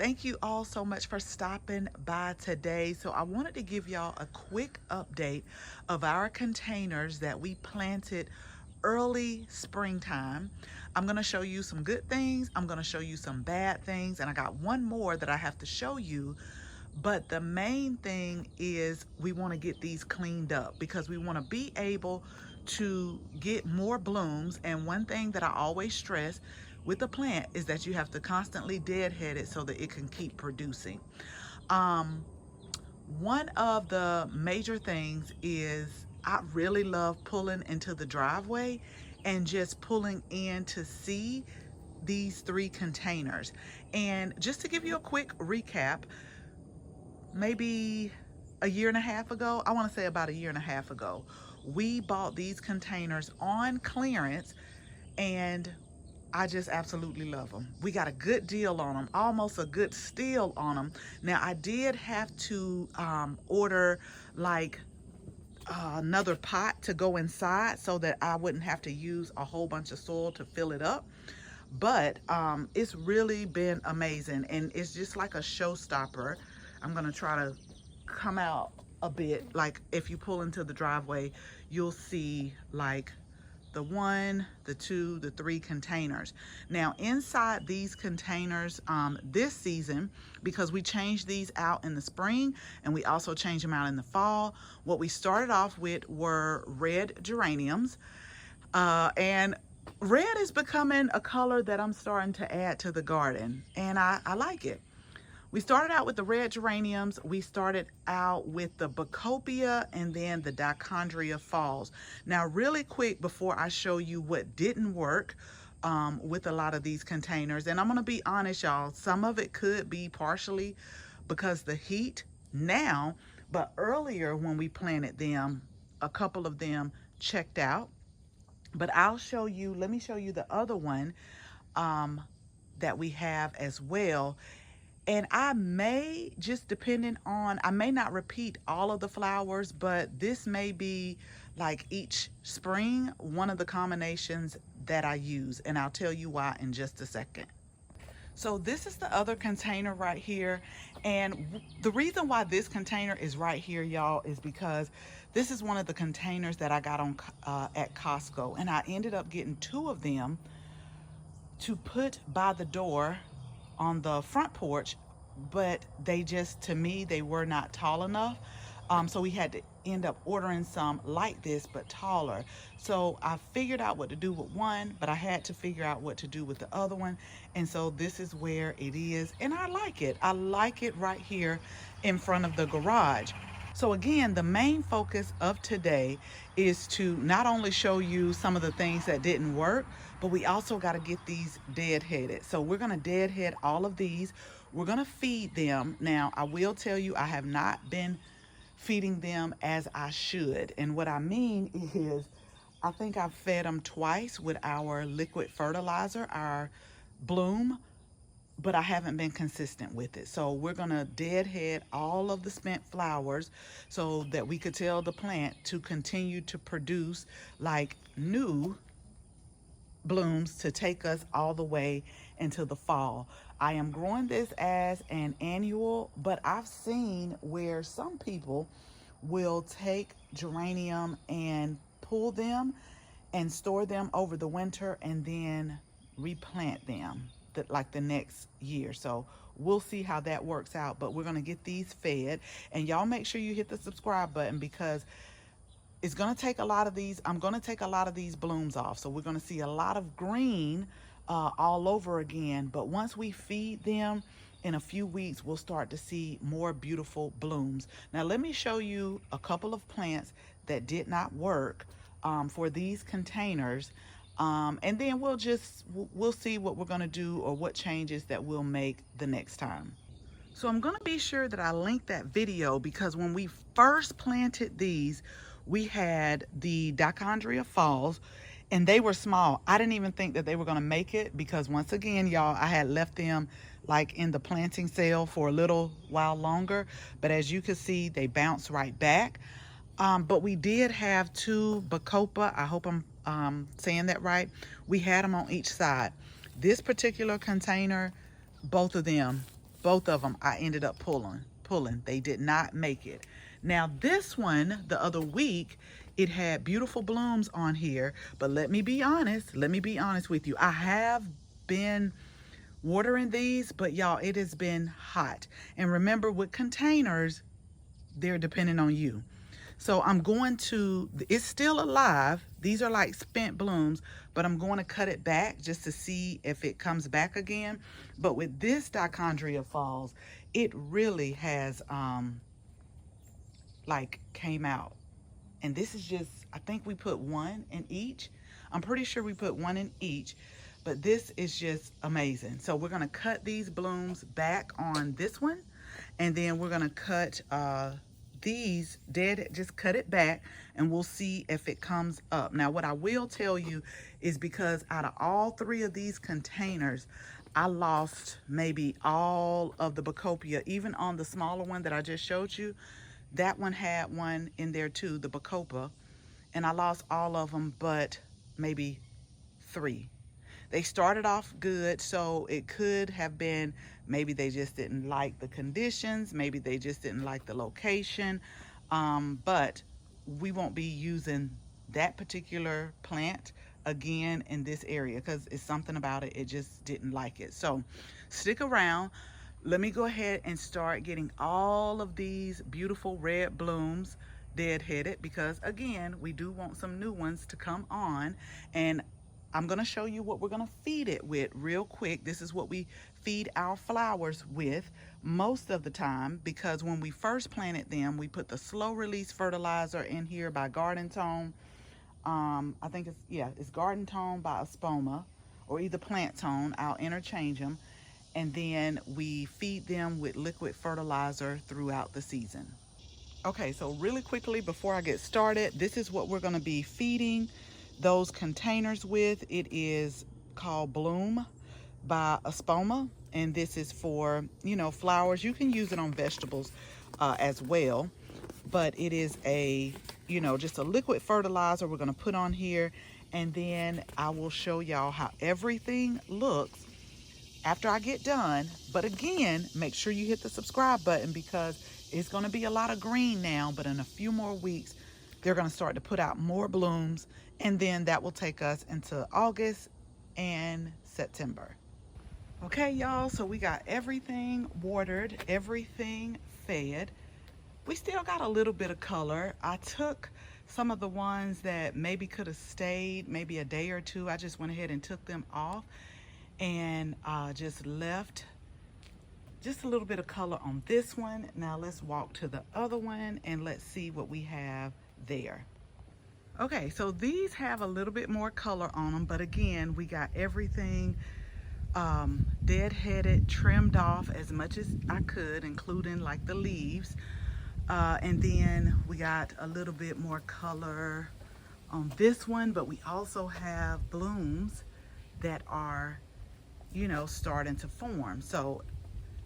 Thank you all so much for stopping by today. So I wanted to give y'all a quick update of our containers that we planted early springtime. I'm going to show you some good things. I'm going to show you some bad things. And I got one more that I have to show you. But the main thing is we want to get these cleaned up because we want to be able to get more blooms. And one thing that I always stress with a plant is that you have to constantly deadhead it so that it can keep producing. One of the major things is I really love pulling into the driveway and just pulling in to see these 3 containers. And just to give you a quick recap, maybe a year and a half ago, I want to say about a year and a half ago, we bought these containers on clearance and I just absolutely love them. We got a good deal on them, almost a good steal on them. Now I did have to order like another pot to go inside so that I wouldn't have to use a whole bunch of soil to fill it up. But it's really been amazing, and it's just like a showstopper. I'm gonna try to come out a bit. Like if you pull into the driveway, you'll see like the 1, the 2, the 3 containers. Now inside these containers this season, because we changed these out in the spring and we also changed them out in the fall, what we started off with were red geraniums. And red is becoming a color that I'm starting to add to the garden, and I like it. We started out with the red geraniums. We started out with the Bacopia and then the Dichondria Falls. Now, really quick before I show you what didn't work with a lot of these containers, and I'm gonna be honest, y'all, some of it could be partially because the heat now, but earlier when we planted them, a couple of them checked out. But I'll show you, let me show you the other one that we have as well. And I may, just depending on, I may not repeat all of the flowers, but this may be like each spring, one of the combinations that I use. And I'll tell you why in just a second. So this is the other container right here. And the reason why this container is right here, y'all, is because this is one of the containers that I got on at Costco. And I ended up getting 2 of them to put by the door on the front porch, but they just, to me, they were not tall enough. So we had to end up ordering some like this, but taller. So I figured out what to do with one, but I had to figure out what to do with the other one. And so this is where it is. And I like it. I like it right here in front of the garage. So again, the main focus of today is to not only show you some of the things that didn't work, but we also got to get these deadheaded. So we're going to deadhead all of these. We're going to feed them. Now, I will tell you, I have not been feeding them as I should. And what I mean is, I think I've fed them twice with our liquid fertilizer, our Bloom, but I haven't been consistent with it. So we're gonna deadhead all of the spent flowers so that we could tell the plant to continue to produce like new blooms to take us all the way into the fall. I am growing this as an annual, but I've seen where some people will take geranium and pull them and store them over the winter and then replant them like the next year. So we'll see how that works out, but we're going to get these fed. And y'all make sure you hit the subscribe button because it's going to take a lot of these. I'm going to take a lot of these blooms off. So we're going to see a lot of green all over again. But once we feed them in a few weeks, we'll start to see more beautiful blooms. Now, let me show you a couple of plants that did not work for these containers. And then we'll see what we're going to do or what changes that we'll make the next time. So I'm going to be sure that I link that video because when we first planted these, we had the Dichondria Falls and they were small. I didn't even think that they were going to make it because once again, y'all, I had left them like in the planting cell for a little while longer. But as you can see, they bounced right back. But we did have 2 Bacopa. I hope I'm saying that right. We had them on each side. This particular container, both of them Both of them I ended up pulling. They did not make it. Now this one, the other week, it had beautiful blooms on here, but let me be honest with you. I have been watering these, but y'all, it has been hot. And remember, with containers, they're depending on you. So I'm going to, it's still alive. These are like spent blooms, but I'm going to cut it back just to see if it comes back again. But with this Dichondria Falls, it really has like came out. And this is just, I think we put one in each. I'm pretty sure we put one in each, but this is just amazing. So we're gonna cut these blooms back on this one, and then we're gonna cut these dead, just cut it back, and we'll see if it comes up. Now what I will tell you is, because out of all three of these containers, I lost maybe all of the Bacopa, even on the smaller one that I just showed you. That one had one in there too, the Bacopa, and I lost all of them but maybe 3. They started off good, so it could have been maybe they just didn't like the conditions, maybe they just didn't like the location, but we won't be using that particular plant again in this area because it's something about it, it just didn't like it. So stick around. Let me go ahead and start getting all of these beautiful red blooms deadheaded, because again, we do want some new ones to come on. And I'm gonna show you what we're gonna feed it with real quick. This is what we feed our flowers with most of the time, because when we first planted them, we put the slow release fertilizer in here by Garden Tone. I think it's Garden Tone by Espoma, or either Plant Tone. I'll interchange them. And then we feed them with liquid fertilizer throughout the season. Okay, so really quickly before I get started, this is what we're gonna be feeding those containers with. It is called Bloom by Espoma, and this is for, you know, flowers. You can use it on vegetables as well, but it is a, you know, just a liquid fertilizer we're gonna put on here, and then I will show y'all how everything looks after I get done. But again, make sure you hit the subscribe button, because it's going to be a lot of green now, but in a few more weeks they're going to start to put out more blooms, and then that will take us into August and September. Okay y'all, so we got everything watered, everything fed. We still got a little bit of color. I took some of the ones that maybe could have stayed maybe a day or two. I just went ahead and took them off and just left just a little bit of color on this one. Now let's walk to the other one and let's see what we have there. Okay, so these have a little bit more color on them, but again, we got everything deadheaded, trimmed off as much as I could, including like the leaves, and then we got a little bit more color on this one, but we also have blooms that are, you know, starting to form. So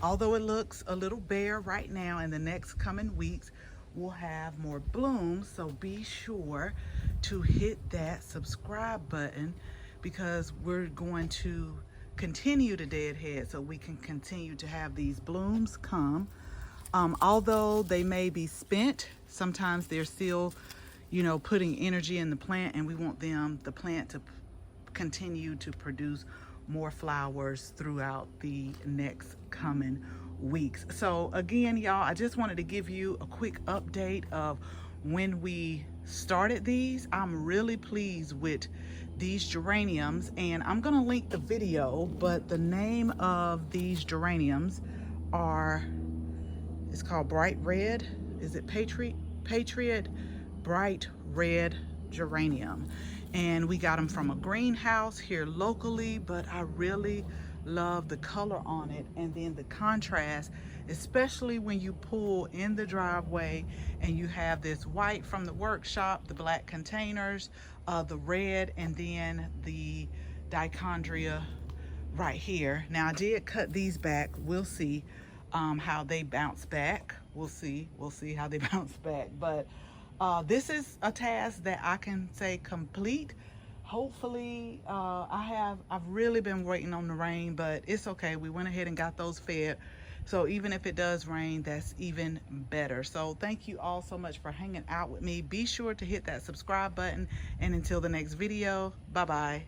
although it looks a little bare right now, in the next coming weeks we'll have more blooms. So be sure to hit that subscribe button, because we're going to continue to deadhead so we can continue to have these blooms come. Although they may be spent, sometimes they're still, you know, putting energy in the plant, and we want the plant to continue to produce more flowers throughout the next coming weeks. So again, y'all, I just wanted to give you a quick update of when we started these. I'm really pleased with these geraniums, and I'm gonna link the video, but the name of these geraniums it's called Bright Red. Is it Patriot Bright Red Geranium? And we got them from a greenhouse here locally, but I really love the color on it, and then the contrast, especially when you pull in the driveway and you have this white from the workshop, the black containers, the red, and then the Dichondria right here. Now I did cut these back. We'll see how they bounce back. We'll see how they bounce back. But this is a task that I can say complete. Hopefully, I've really been waiting on the rain, but it's okay. We went ahead and got those fed. So even if it does rain, that's even better. So thank you all so much for hanging out with me. Be sure to hit that subscribe button. And until the next video, bye-bye.